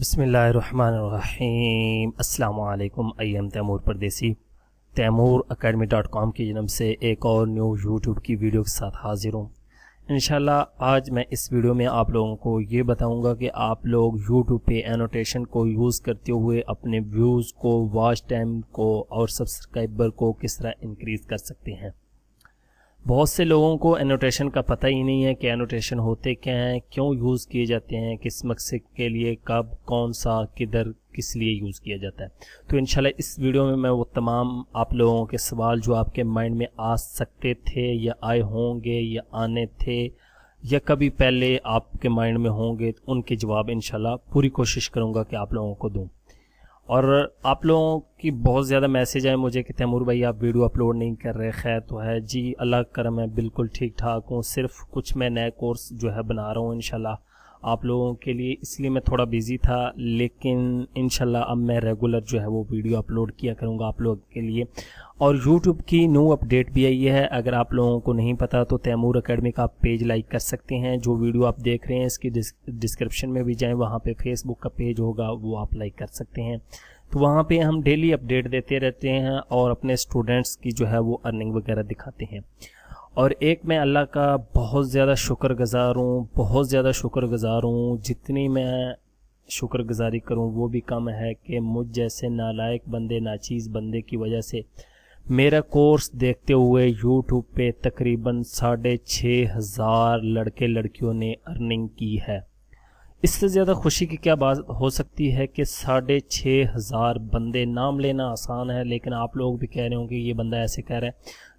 बिस्मिल्लाहिर्रहमानिर्रहीम। अस्सलाम वालेकुम। आई एम तैमूर परदेसी। तैमूर academy.com की जन्म से एक और न्यू यूट्यूब की वीडियो के साथ हाजिर हूँ। इंशाल्लाह आज मैं इस वीडियो में आप लोगों को ये बताऊंगा कि आप लोग यूट्यूब पे एनोटेशन को यूज़ करते हुए अपने व्यूज़ को, वॉच टाइम को और सब्सक्राइबर को किस तरह इंक्रीज़ कर सकते हैं। बहुत से लोगों को एनोटेशन का पता ही नहीं है कि एनोटेशन होते क्या हैं, क्यों यूज़ किए जाते हैं, किस मकसद के लिए, कब, कौन सा, किधर, किस लिए यूज़ किया जाता है। तो इंशाल्लाह इस वीडियो में मैं वो तमाम आप लोगों के सवाल जो आपके माइंड में आ सकते थे या आए होंगे या आने थे या कभी पहले आपके माइंड में होंगे, तो उनके जवाब इंशाल्लाह पूरी कोशिश करूँगा कि आप लोगों को दूँ। और आप लोगों की बहुत ज़्यादा मैसेज आए मुझे कि तैमूर भाई आप वीडियो अपलोड नहीं कर रहे। खैर तो है जी, अल्लाह का करम है, बिल्कुल ठीक ठाक हूँ। सिर्फ कुछ मैं नए कोर्स जो है बना रहा हूँ इंशाल्लाह आप लोगों के लिए, इसलिए मैं थोड़ा बिज़ी था। लेकिन इंशाल्लाह अब मैं रेगुलर जो है वो वीडियो अपलोड किया करूँगा आप लोगों के लिए। और यूट्यूब की न्यू अपडेट भी आई है। अगर आप लोगों को नहीं पता तो तैमूर एकेडमी का आप पेज लाइक कर सकते हैं। जो वीडियो आप देख रहे हैं इसकी डिस्क्रिप्शन में भी जाएं, वहाँ पे फेसबुक का पेज होगा, वो आप लाइक कर सकते हैं। तो वहाँ पे हम डेली अपडेट देते रहते हैं और अपने स्टूडेंट्स की जो है वो अर्निंग वगैरह दिखाते हैं। और एक मैं अल्लाह का बहुत ज़्यादा शुक्रगुज़ार हूँ, बहुत ज़्यादा शुक्रगुज़ार हूँ। जितनी मैं शुक्रगुज़ारी करूँ वो भी कम है कि मुझ जैसे नालायक बंदे, नाचीज़ बंदे की वजह से मेरा कोर्स देखते हुए यूट्यूब पे तकरीबन 6,500 लड़के लड़कियों ने अर्निंग की है। इससे ज़्यादा खुशी की क्या बात हो सकती है कि 6,500 बंदे। नाम लेना आसान है, लेकिन आप लोग भी कह रहे हो कि ये बंदा ऐसे कह रहा है।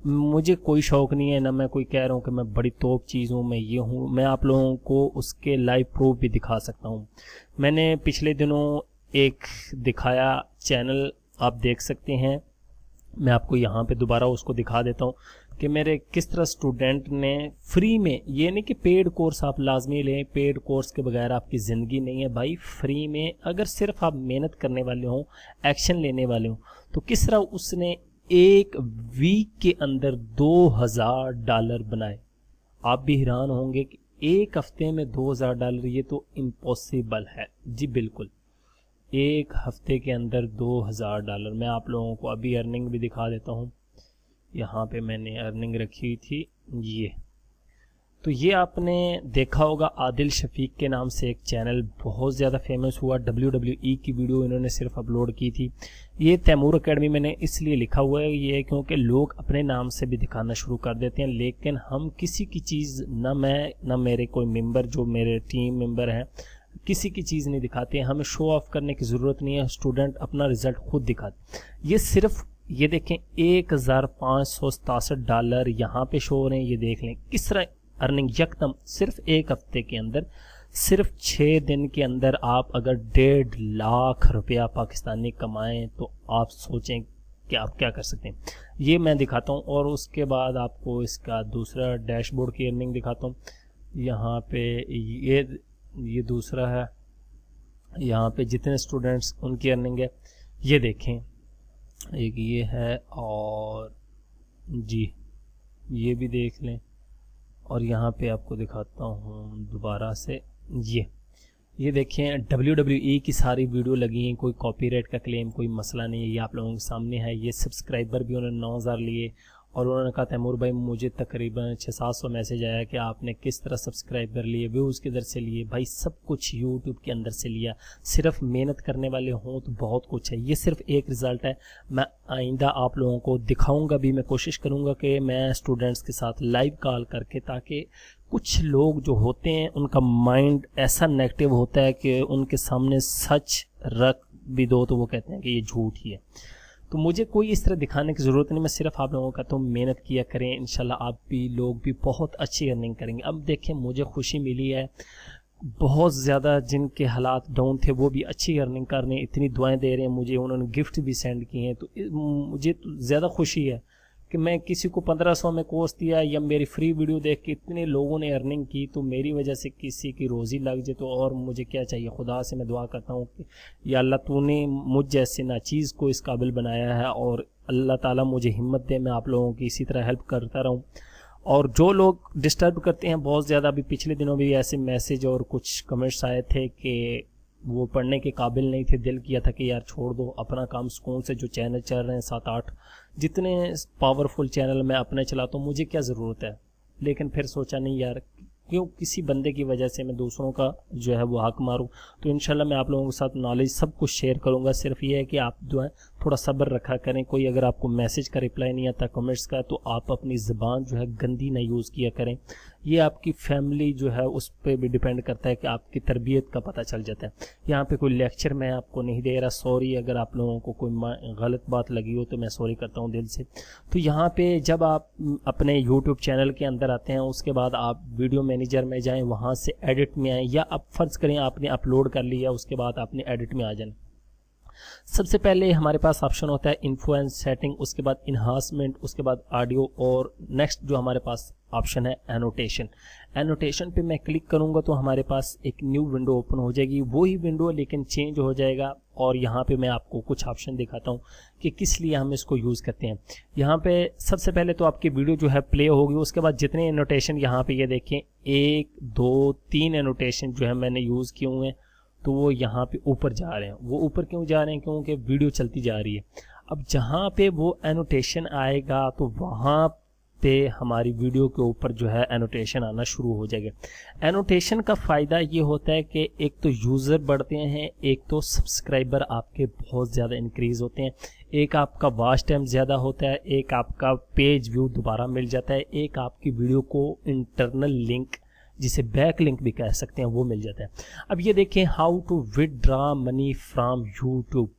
मुझे कोई शौक़ नहीं है, ना मैं कोई कह रहा हूँ कि मैं बड़ी तोप चीज़ हूँ, मैं ये हूँ। मैं आप लोगों को उसके लाइव प्रूफ भी दिखा सकता हूँ। मैंने पिछले दिनों एक दिखाया चैनल, आप देख सकते हैं। मैं आपको यहाँ पे दोबारा उसको दिखा देता हूँ कि मेरे किस तरह स्टूडेंट ने फ्री में, ये नहीं कि पेड कोर्स आप लाजमी लें, पेड कोर्स के बगैर आपकी ज़िंदगी नहीं है भाई। फ्री में अगर सिर्फ आप मेहनत करने वाले हों, एक्शन लेने वाले हों, तो किस तरह उसने एक वीक के अंदर $2,000 बनाए। आप भी हैरान होंगे कि एक हफ्ते में $2,000, ये तो इम्पॉसिबल है जी। बिल्कुल एक हफ्ते के अंदर $2,000। मैं आप लोगों को अभी अर्निंग भी दिखा देता हूँ। यहाँ पे मैंने अर्निंग रखी थी ये, तो ये आपने देखा होगा आदिल शफीक के नाम से एक चैनल बहुत ज़्यादा फेमस हुआ। WWE की वीडियो इन्होंने सिर्फ अपलोड की थी। ये तैमूर एकेडमी मैंने इसलिए लिखा हुआ है ये क्योंकि लोग अपने नाम से भी दिखाना शुरू कर देते हैं, लेकिन हम किसी की चीज़, ना मैं ना मेरे कोई मेंबर जो मेरे टीम मेंबर हैं, किसी की चीज़ नहीं दिखाते हैं। हमें शो ऑफ करने की ज़रूरत नहीं है, स्टूडेंट अपना रिज़ल्ट खुद दिखाते। ये सिर्फ ये देखें $1,567 यहाँ पे शो हो रहे हैं। ये देख लें किस तरह अर्निंग यकदम सिर्फ एक हफ्ते के अंदर, सिर्फ 6 दिन के अंदर आप अगर 1.5 लाख रुपया पाकिस्तानी कमाएं तो आप सोचें कि आप क्या कर सकते हैं। ये मैं दिखाता हूँ और उसके बाद आपको इसका दूसरा डैशबोर्ड की अर्निंग दिखाता हूँ। यहाँ पे ये दूसरा है, यहाँ पे जितने स्टूडेंट्स उनकी अर्निंग है ये देखें। एक ये है और जी ये भी देख लें। और यहाँ पे आपको दिखाता हूँ दोबारा से, ये देखें WWE की सारी वीडियो लगी हैं, कोई कॉपीराइट का क्लेम, कोई मसला नहीं है। ये आप लोगों के सामने है। ये सब्सक्राइबर भी उन्होंने 9,000 लिए और उन्होंने कहा तैमूर भाई मुझे तकरीबन 600-700 मैसेज आया कि आपने किस तरह सब्सक्राइबर लिए, व्यूज़ किधर से लिए। भाई सब कुछ यूट्यूब के अंदर से लिया। सिर्फ मेहनत करने वाले हों तो बहुत कुछ है। ये सिर्फ एक रिज़ल्ट है। मैं आइंदा आप लोगों को दिखाऊंगा भी। मैं कोशिश करूंगा कि मैं स्टूडेंट्स के साथ लाइव कॉल करके, ताकि कुछ लोग जो होते हैं उनका माइंड ऐसा नेगेटिव होता है कि उनके सामने सच रख भी दो तो वो कहते हैं कि ये झूठ ही है। तो मुझे कोई इस तरह दिखाने की ज़रूरत नहीं। मैं सिर्फ आप लोगों का तो मेहनत किया करें, इंशाल्लाह आप भी लोग भी बहुत अच्छी अर्निंग करेंगे। अब देखें मुझे खुशी मिली है, बहुत ज़्यादा जिनके हालात डाउन थे वो भी अच्छी अर्निंग कर रहे हैं, इतनी दुआएं दे रहे हैं मुझे, उन्होंने गिफ्ट भी सेंड किए हैं। तो मुझे तो ज़्यादा खुशी है कि मैं किसी को 1500 में कोर्स दिया या मेरी फ्री वीडियो देख के इतने लोगों ने अर्निंग की, तो मेरी वजह से किसी की रोज़ी लग जाए तो और मुझे क्या चाहिए। खुदा से मैं दुआ करता हूँ कि या अल्लाह तूने मुझ जैसे नाचीज़ को इस काबिल बनाया है और अल्लाह ताला मुझे हिम्मत दे, मैं आप लोगों की इसी तरह हेल्प करता रहूँ। और जो लोग डिस्टर्ब करते हैं बहुत ज़्यादा, अभी पिछले दिनों भी ऐसे मैसेज और कुछ कमेंट्स आए थे कि वो पढ़ने के काबिल नहीं थे, दिल किया था कि यार छोड़ दो अपना काम, सुकून से जो चैनल चल रहे हैं 7-8 जितने पावरफुल चैनल मैं अपने चलाता हूँ, मुझे क्या ज़रूरत है। लेकिन फिर सोचा नहीं यार, क्यों किसी बंदे की वजह से मैं दूसरों का जो है वो हक मारूं। तो इंशाल्लाह मैं आप लोगों के साथ नॉलेज सब कुछ शेयर करूंगा। सिर्फ ये है कि आप जो है थोड़ा सब्र रखा करें। कोई अगर आपको मैसेज का रिप्लाई नहीं आता, कमेंट्स का, तो आप अपनी ज़बान जो है गंदी ना यूज़ किया करें। ये आपकी फैमिली जो है उस पर भी डिपेंड करता है कि आपकी तरबियत का पता चल जाता है। यहाँ पे कोई लेक्चर मैं आपको नहीं दे रहा, सॉरी अगर आप लोगों को कोई गलत बात लगी हो तो मैं सॉरी करता हूँ दिल से। तो यहाँ पे जब आप अपने यूट्यूब चैनल के अंदर आते हैं, उसके बाद आप वीडियो मैनेजर में जाएं, वहाँ से एडिट में आएँ, या आप फ़र्ज़ करें आपने अपलोड कर लिया, उसके बाद आपने एडिट में आ जाना। सबसे पहले हमारे पास ऑप्शन होता है इन्फो एंड सेटिंग, उसके बाद इन्हांसमेंट, उसके बाद ऑडियो, और नेक्स्ट जो हमारे पास ऑप्शन है एनोटेशन। एनोटेशन पे मैं क्लिक करूंगा तो हमारे पास एक न्यू विंडो ओपन हो जाएगी, वही विंडो लेकिन चेंज हो जाएगा। और यहाँ पे मैं आपको कुछ ऑप्शन दिखाता हूँ कि किस लिए हम इसको यूज़ करते हैं। यहाँ पे सबसे पहले तो आपकी वीडियो जो है प्ले होगी, उसके बाद जितने एनोटेशन यहाँ पे ये देखें 1 2 3 एनोटेशन जो है मैंने यूज़ किए हुए हैं, तो वो यहाँ पे ऊपर जा रहे हैं। वो ऊपर क्यों जा रहे हैं? क्योंकि वीडियो चलती जा रही है। अब जहाँ पे वो एनोटेशन आएगा तो वहाँ पे हमारी वीडियो के ऊपर जो है एनोटेशन आना शुरू हो जाएगा। एनोटेशन का फ़ायदा ये होता है कि एक तो यूज़र बढ़ते हैं, एक तो सब्सक्राइबर आपके बहुत ज़्यादा इंक्रीज़ होते हैं, एक आपका वॉच टाइम ज़्यादा होता है, एक आपका पेज व्यू दोबारा मिल जाता है, एक आपकी वीडियो को इंटरनल लिंक जिसे बैक लिंक भी कह सकते हैं वो मिल जाता है। अब ये देखें how to withdraw money from YouTube.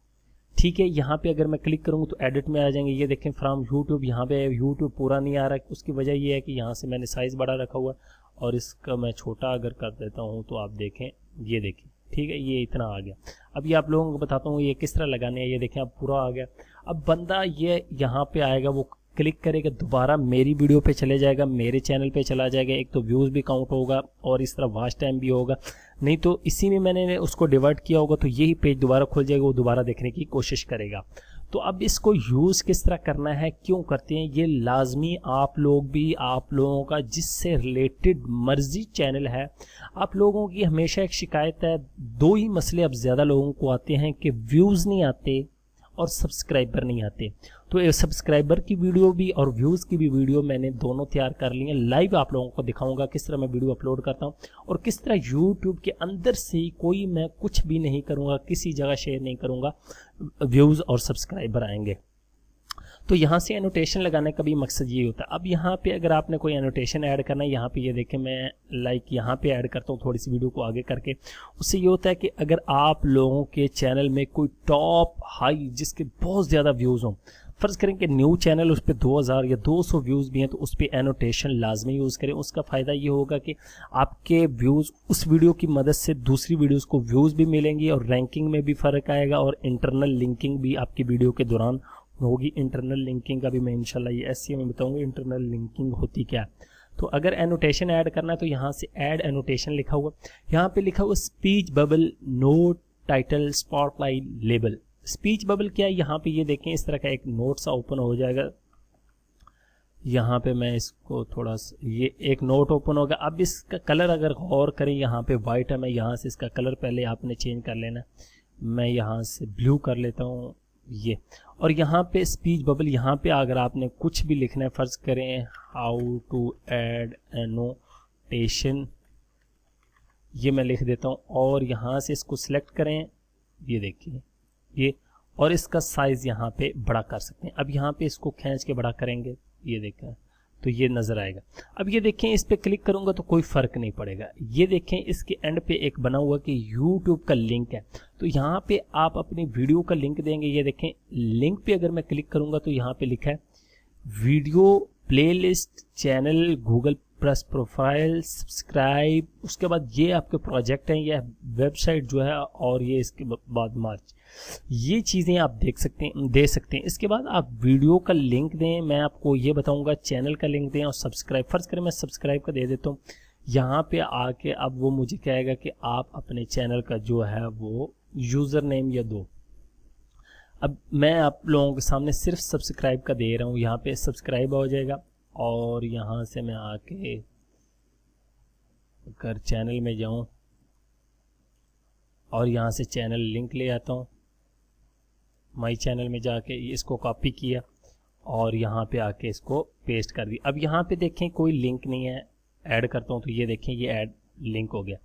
ठीक है, यहाँ पे अगर मैं क्लिक करूँगा तो एडिट में आ जाएंगे। ये देखें फ्रॉम यूट्यूब, यहाँ पे यूट्यूब पूरा नहीं आ रहा है। उसकी वजह ये है कि यहाँ से मैंने साइज़ बड़ा रखा हुआ और इसका मैं छोटा अगर कर देता हूँ तो आप देखें, ये देखें, ठीक है, ये इतना आ गया। अब ये आप लोगों को बताता हूँ ये किस तरह लगाने है। ये देखें अब पूरा आ गया। अब बंदा ये यहाँ पे आएगा, वो क्लिक करेगा, दोबारा मेरी वीडियो पे चले जाएगा, मेरे चैनल पे चला जाएगा। एक तो व्यूज़ भी काउंट होगा और इस तरह वॉच टाइम भी होगा। नहीं तो इसी में मैंने उसको डिवाइड किया होगा तो यही पेज दोबारा खुल जाएगा, वो दोबारा देखने की कोशिश करेगा। तो अब इसको यूज़ किस तरह करना है, क्यों करते हैं, ये लाजमी आप लोग भी, आप लोगों का जिससे रिलेटेड मर्जी चैनल है, आप लोगों की हमेशा एक शिकायत है। दो ही मसले अब ज़्यादा लोगों को आते हैं कि व्यूज़ नहीं आते और सब्सक्राइबर नहीं आते। तो ये सब्सक्राइबर की वीडियो भी और व्यूज़ की भी वीडियो मैंने दोनों तैयार कर ली हैं। लाइव आप लोगों को दिखाऊंगा किस तरह मैं वीडियो अपलोड करता हूं और किस तरह यूट्यूब के अंदर से ही कोई मैं कुछ भी नहीं करूंगा, किसी जगह शेयर नहीं करूंगा, व्यूज़ और सब्सक्राइबर आएंगे। तो यहाँ से एनोटेशन लगाने का भी मकसद ये होता है। अब यहाँ पे अगर आपने कोई एनोटेशन ऐड करना है, यहाँ पे ये देखें मैं यहाँ पे ऐड करता हूँ थोड़ी सी वीडियो को आगे करके। उससे ये होता है कि अगर आप लोगों के चैनल में कोई टॉप हाई जिसके बहुत ज़्यादा व्यूज़ हों, फ़र्ज़ करें कि न्यू चैनल उस पर 2000 या 200 व्यूज़ भी हैं, तो उस पर एनोटेशन लाजमी यूज़ करें। उसका फ़ायदा ये होगा कि आपके व्यूज़ उस वीडियो की मदद से दूसरी वीडियोस को व्यूज़ भी मिलेंगी और रैंकिंग में भी फ़र्क आएगा और इंटरनल लिंकिंग भी आपकी वीडियो के दौरान होगी। इंटरनल लिंकिंग का भी मैं इंशाल्लाह ये SEO में बताऊंगा इंटरनल लिंकिंग होती क्या है। तो अगर एनोटेशन ऐड करना है तो यहाँ से ऐड एनोटेशन लिखा हुआ, यहाँ पे लिखा हुआ speech bubble, note, title, spotlight, label. Speech bubble क्या है, यहाँ पे ये देखें इस तरह का एक नोट सा ओपन हो जाएगा। यहाँ पे मैं इसको थोड़ा ये एक नोट ओपन होगा। अब इसका कलर अगर गौर करें, यहाँ पे वाइट है, मैं यहाँ से इसका कलर पहले आपने चेंज कर लेना। मैं यहाँ से ब्लू कर लेता हूँ ये। और यहाँ पे स्पीच बबल, यहाँ पे अगर आपने कुछ भी लिखना है, फ़र्ज़ करें हाउ टू ऐड एनोटेशन, ये मैं लिख देता हूँ और यहाँ से इसको सिलेक्ट करें। ये देखिए ये, और इसका साइज़ यहाँ पे बड़ा कर सकते हैं। अब यहाँ पे इसको खींच के बड़ा करेंगे, ये देखें तो ये नज़र आएगा। अब ये देखें इस पर क्लिक करूँगा तो कोई फ़र्क नहीं पड़ेगा। ये देखें इसके एंड पे एक बना हुआ कि यूट्यूब का लिंक है, तो यहाँ पे आप अपनी वीडियो का लिंक देंगे। ये देखें लिंक पे अगर मैं क्लिक करूँगा तो यहाँ पे लिखा है video playlist, channel, Google plus profile, subscribe, उसके बाद ये आपके प्रोजेक्ट हैं, ये वेबसाइट जो है, और ये इसके बाद मार्च, ये चीज़ें आप दे सकते हैं। इसके बाद आप वीडियो का लिंक दें, मैं आपको ये बताऊंगा, चैनल का लिंक दें और सब्सक्राइब। फ़र्ज़ करें मैं सब्सक्राइब का दे देता हूँ। यहाँ पे आके अब वो मुझे कहेगा कि आप अपने चैनल का जो है वो यूज़र नेम या दो। अब मैं आप लोगों के सामने सिर्फ सब्सक्राइब का दे रहा हूँ, यहाँ पे सब्सक्राइब हो जाएगा। और यहाँ से मैं आके अगर चैनल में जाऊँ और यहाँ से चैनल लिंक ले आता हूँ, माई चैनल में जाके इसको कॉपी किया और यहाँ पे आके इसको पेस्ट कर दिया। अब यहाँ पे देखें कोई लिंक नहीं है, ऐड करता हूँ तो ये देखें ये ऐड लिंक हो गया।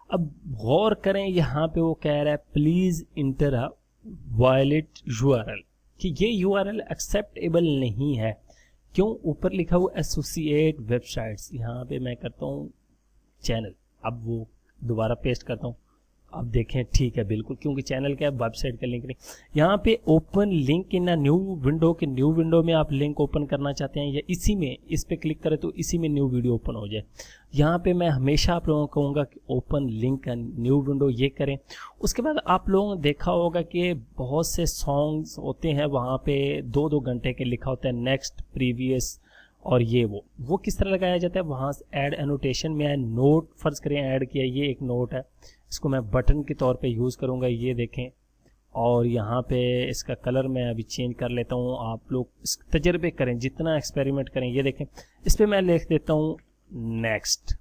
अब गौर करें यहाँ पे वो कह रहा है please inter a valid URL, कि ये यूआरएल एक्सेप्टेबल नहीं है। क्यों? ऊपर लिखा हुआ एसोसिएट वेबसाइट्स, यहाँ पे मैं करता हूँ चैनल, अब वो दोबारा पेस्ट करता हूँ, अब देखें ठीक है बिल्कुल, क्योंकि चैनल क्या है, वेबसाइट का लिंक नहीं। यहाँ पे open link in a new window, के न्यू विंडो में आप लिंक ओपन करना चाहते हैं या इसी में, इस पे क्लिक करें तो इसी में न्यू वीडियो ओपन हो जाए। यहाँ पे मैं हमेशा आप लोगों को कहूँगा कि ओपन लिंक न्यू विंडो ये करें। उसके बाद आप लोगों ने देखा होगा कि बहुत से सॉन्ग्स होते हैं वहाँ पे 2-2 घंटे के लिखा होता है नेक्स्ट, प्रीवियस और ये वो किस तरह लगाया जाता है। वहाँ से ऐड एनोटेशन में है, नोट फर्ज करें ऐड किया, ये एक नोट है, इसको मैं बटन के तौर पे यूज़ करूँगा, ये देखें। और यहाँ पे इसका कलर मैं अभी चेंज कर लेता हूँ, आप लोग इस तजर्बे करें, जितना एक्सपेरिमेंट करें। ये देखें, इस पर मैं लिख देता हूँ नेक्स्ट,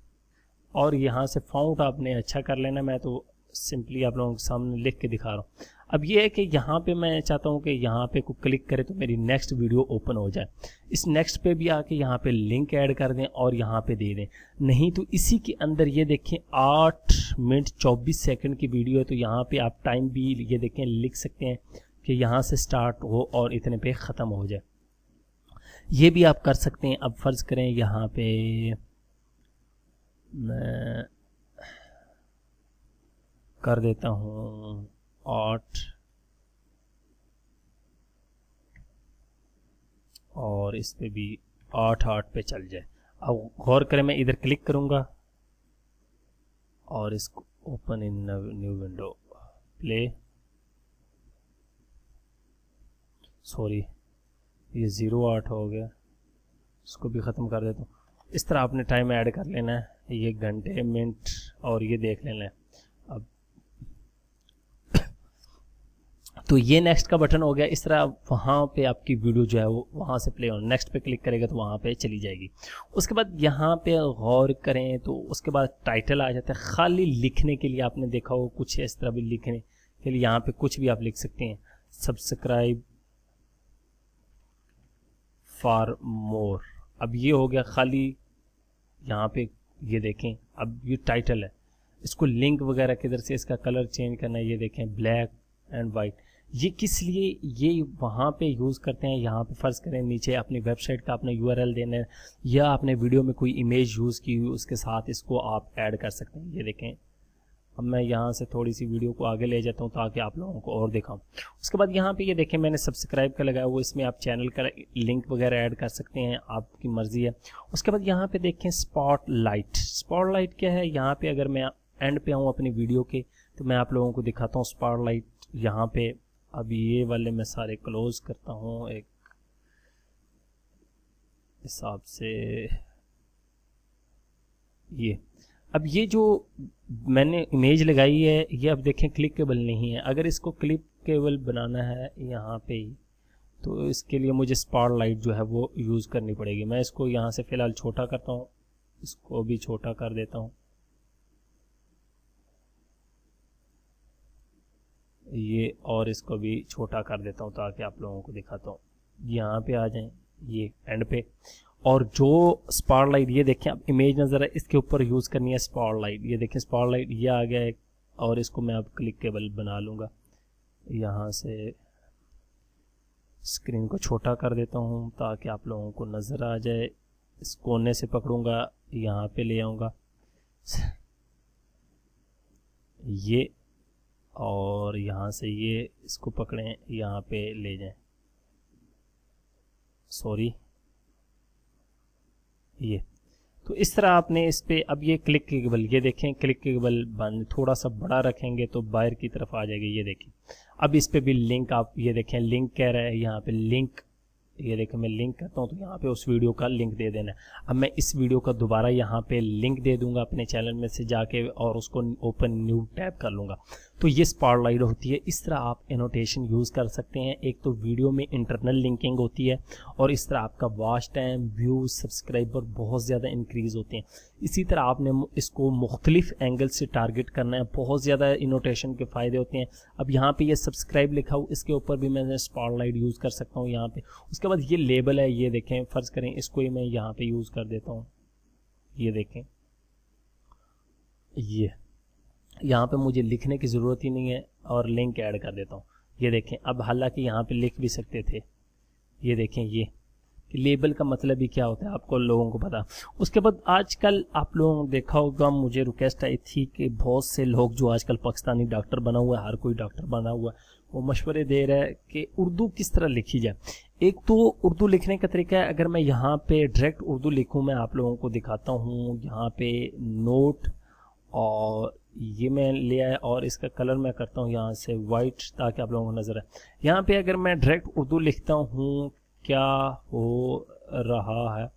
और यहाँ से फाउंट आपने अच्छा कर लेना, मैं तो सिंपली आप लोगों के सामने लिख के दिखा रहा हूँ। अब ये है कि यहाँ पे मैं चाहता हूँ कि यहाँ पे को क्लिक करें तो मेरी नेक्स्ट वीडियो ओपन हो जाए। इस नेक्स्ट पे भी आके यहाँ पे लिंक ऐड कर दें और यहाँ पे दे दें, नहीं तो इसी के अंदर ये देखें 8 मिनट 24 सेकंड की वीडियो है, तो यहाँ पे आप टाइम भी ये देखें लिख सकते हैं कि यहाँ से स्टार्ट हो और इतने पे ख़त्म हो जाए। ये भी आप कर सकते हैं। अब फ़र्ज़ करें यहाँ पे मैं कर देता हूँ 8 और इस पे भी 8 पे चल जाए। अब गौर करें, मैं इधर क्लिक करूँगा और इसको open in new window, play, sorry ये 08 हो गया, इसको भी ख़त्म कर देता हूँ। इस तरह आपने टाइम ऐड कर लेना है, ये घंटे मिनट और ये देख लेना है। अब तो ये नेक्स्ट का बटन हो गया। इस तरह वहाँ पे आपकी वीडियो जो है वो वहाँ से प्ले ऑन, नेक्स्ट पे क्लिक करेगा तो वहाँ पे चली जाएगी। उसके बाद यहाँ पे गौर करें तो उसके बाद टाइटल आ जाता है। खाली लिखने के लिए आपने देखा हो कुछ इस तरह भी लिखने के लिए यहाँ पे कुछ भी आप लिख सकते हैं, सब्सक्राइब फॉर मोर। अब ये हो गया खाली, यहाँ पे ये देखें, अब ये टाइटल है, इसको लिंक वगैरह किधर से इसका कलर चेंज करना है, ये देखें ब्लैक एंड वाइट। ये किस लिए ये वहाँ पे यूज़ करते हैं, यहाँ पे फ़र्ज़ करें नीचे अपनी वेबसाइट का अपना यूआरएल देना है या आपने वीडियो में कोई इमेज यूज़ की हुई उसके साथ इसको आप ऐड कर सकते हैं। ये देखें, अब मैं यहाँ से थोड़ी सी वीडियो को आगे ले जाता हूँ ताकि आप लोगों को और दिखाऊँ। उसके बाद यहाँ पे ये देखें मैंने सब्सक्राइब का लगाया हुआ, इसमें आप चैनल का लिंक वगैरह ऐड कर सकते हैं, आपकी मर्ज़ी है। उसके बाद यहाँ पे देखें स्पॉटलाइट। स्पॉटलाइट क्या है, यहाँ पे अगर मैं एंड पे आऊँ अपनी वीडियो के तो मैं आप लोगों को दिखाता हूँ स्पॉटलाइट यहाँ पे। अब ये वाले मैं सारे क्लोज करता हूँ एक हिसाब से। ये अब ये जो मैंने इमेज लगाई है ये अब देखें क्लिकेबल नहीं है। अगर इसको क्लिकेबल बनाना है यहाँ पे ही तो इसके लिए मुझे स्पॉटलाइट जो है वो यूज़ करनी पड़ेगी। मैं इसको यहाँ से फ़िलहाल छोटा करता हूँ, इसको भी छोटा कर देता हूँ, ये और इसको भी छोटा कर देता हूँ ताकि आप लोगों को दिखाता हूँ। यहाँ पे आ जाएं ये एंड पे, और जो स्पॉटलाइट ये देखें अब इमेज नज़र है इसके ऊपर यूज़ करनी है स्पॉटलाइट। ये देखें स्पॉटलाइट ये आ गया है और इसको मैं अब क्लिकेबल बना लूँगा। यहाँ से स्क्रीन को छोटा कर देता हूँ ताकि आप लोगों को नज़र आ जाए। इस कोने से पकड़ूँगा, यहाँ पे ले आऊँगा ये, और यहाँ से ये इसको पकड़ें यहाँ पे ले जाएं, सॉरी ये। तो इस तरह आपने इस पे अब ये क्लिकेबल, ये देखें क्लिकेबल बंद, थोड़ा सा बड़ा रखेंगे तो बाहर की तरफ आ जाएगी। ये देखें अब इस पे भी लिंक, आप ये देखें लिंक कह रहा है यहाँ पे लिंक, ये देखें मैं लिंक करता हूँ तो यहाँ पे उस वीडियो का लिंक दे देना है। अब मैं इस वीडियो का दोबारा यहाँ पे लिंक दे दूंगा अपने चैनल में से जाके और उसको ओपन न्यू टैब कर लूँगा तो ये स्पॉटलाइट होती है। इस तरह आप एनोटेशन यूज़ कर सकते हैं। एक तो वीडियो में इंटरनल लिंकिंग होती है और इस तरह आपका वॉच टाइम, व्यूज, सब्सक्राइबर बहुत ज़्यादा इंक्रीज़ होते हैं। इसी तरह आपने इसको मुख्तलिफ एंगल से टारगेट करना है, बहुत ज़्यादा एनोटेशन के फ़ायदे होते हैं। अब यहाँ पे ये सब्सक्राइब लिखा हो, इसके ऊपर भी मैं स्पॉटलाइट यूज़ कर सकता हूँ यहाँ पे। उसके बाद ये लेबल है, ये देखें, फ़र्ज़ करें इसको ही मैं यहाँ पे यूज़ कर देता हूँ। ये देखें, ये यहाँ पे मुझे लिखने की ज़रूरत ही नहीं है और लिंक ऐड कर देता हूँ। ये देखें, अब हालांकि यहाँ पे लिख भी सकते थे। ये देखें, ये लेबल का मतलब ही क्या होता है आपको लोगों को पता। उसके बाद आजकल आप लोगों ने देखा होगा, मुझे रिक्वेस्ट आई थी कि बहुत से लोग जो आजकल पाकिस्तानी डॉक्टर बना हुआ है, हर कोई डॉक्टर बना हुआ है, वो मशवरे दे रहा है कि उर्दू किस तरह लिखी जाए। एक तो उर्दू लिखने का तरीका है, अगर मैं यहाँ पे डायरेक्ट उर्दू लिखूँ, मैं आप लोगों को दिखाता हूँ। यहाँ पे नोट, और ये मैं ले आया और इसका कलर मैं करता हूँ यहाँ से वाइट, ताकि आप लोगों को नज़र आए। यहाँ पे अगर मैं डायरेक्ट उर्दू लिखता हूँ, क्या हो रहा है,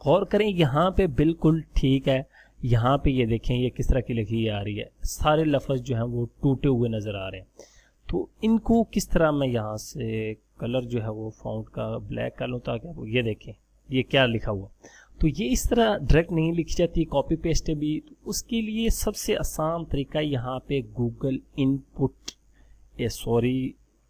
गौर करें यहाँ पे बिल्कुल ठीक है। यहाँ पे ये देखें, ये किस तरह की लिखी आ रही है, सारे लफ्ज़ जो हैं वो टूटे हुए नज़र आ रहे हैं। तो इनको किस तरह मैं यहाँ से कलर जो है वो फ़ॉन्ट का ब्लैक कर लूँ, ताकि आप ये देखें ये क्या लिखा हुआ। तो ये इस तरह डायरेक्ट नहीं लिखी जाती, कॉपी पेस्ट भी। तो उसके लिए सबसे आसान तरीका यहाँ पे गूगल इनपुट,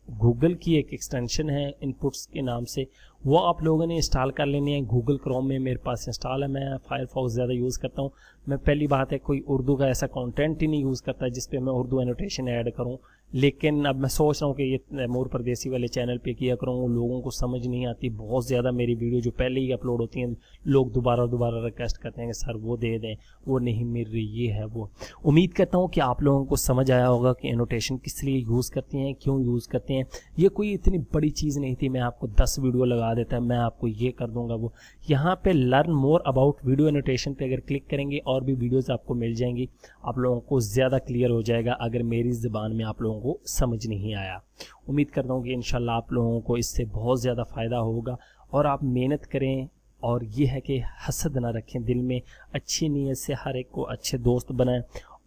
गूगल की एक एक्सटेंशन है इनपुट्स के नाम से, वो आप लोगों ने इंस्टॉल कर लेनी है। गूगल क्रोम में मेरे पास इंस्टॉल है, मैं फायरफॉक्स ज़्यादा यूज़ करता हूँ। मैं पहली बात है, कोई उर्दू का ऐसा कंटेंट ही नहीं यूज़ करता जिस पे मैं उर्दू एनोटेशन ऐड करूँ। लेकिन अब मैं सोच रहा हूँ कि ये तैमूर परदेसी वाले चैनल पे किया करूँ, लोगों को समझ नहीं आती बहुत ज़्यादा। मेरी वीडियो जो पहले ही अपलोड होती हैं, लोग दोबारा रिक्वेस्ट करते हैं कि सर वो दे दें, वो नहीं मिल रही, ये है वो। उम्मीद करता हूँ कि आप लोगों को समझ आया होगा कि एनोटेशन किस लिए यूज़ करते हैं, क्यों यूज़ करते हैं। ये कोई इतनी बड़ी चीज़ नहीं थी, मैं आपको 10 वीडियो लगा देता है, मैं आपको ये कर दूंगा वो। यहाँ पे learn more about video annotation पे अगर क्लिक करेंगे, और भी वीडियोस आपको मिल जाएंगी, आप लोगों को ज़्यादा क्लियर हो जाएगा अगर मेरी ज़बान में आप लोगों को समझ नहीं आया। उम्मीद करता हूँ कि इंशाल्लाह आप लोगों को इससे बहुत ज़्यादा फ़ायदा होगा, और आप मेहनत करें। और ये है कि हसद ना रखें दिल में, अच्छी नीयत से हर एक को अच्छे दोस्त बनाएं,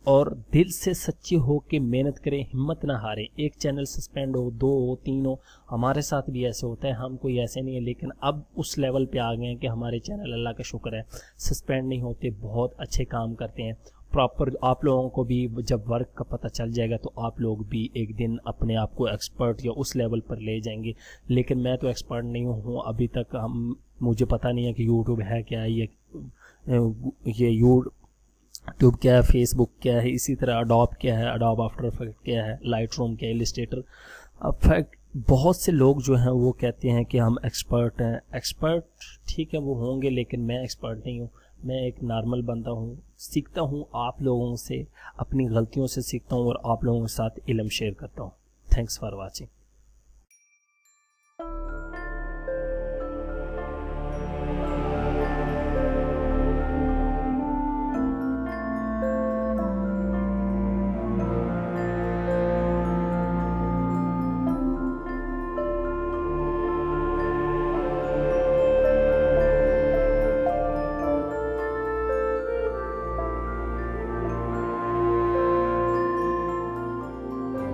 और दिल से सच्चे हो के मेहनत करें, हिम्मत ना हारें। एक चैनल सस्पेंड हो, 2 हो, 3 हो, हमारे साथ भी ऐसे होता है, हम कोई ऐसे नहीं है। लेकिन अब उस लेवल पे आ गए हैं कि हमारे चैनल, अल्लाह का शुक्र है, सस्पेंड नहीं होते, बहुत अच्छे काम करते हैं प्रॉपर। आप लोगों को भी जब वर्क का पता चल जाएगा तो आप लोग भी एक दिन अपने आप को एक्सपर्ट या उस लेवल पर ले जाएंगे। लेकिन मैं तो एक्सपर्ट नहीं हूँ अभी तक, मुझे पता नहीं है कि यूट्यूब है क्या है, ये यूट्यूब क्या है, फेसबुक क्या है, इसी तरह अडोब क्या है, अडोब आफ्टर इफेक्ट क्या है, लाइटरूम क्या है, इलस्ट्रेटर इफेक्ट। बहुत से लोग जो हैं वो कहते हैं कि हम एक्सपर्ट हैं। एक्सपर्ट ठीक है वो होंगे, लेकिन मैं एक्सपर्ट नहीं हूँ। मैं एक नॉर्मल बंदा हूँ, सीखता हूँ आप लोगों से, अपनी गलतियों से सीखता हूँ और आप लोगों के साथ इल्म शेयर करता हूँ। Thanks for watching.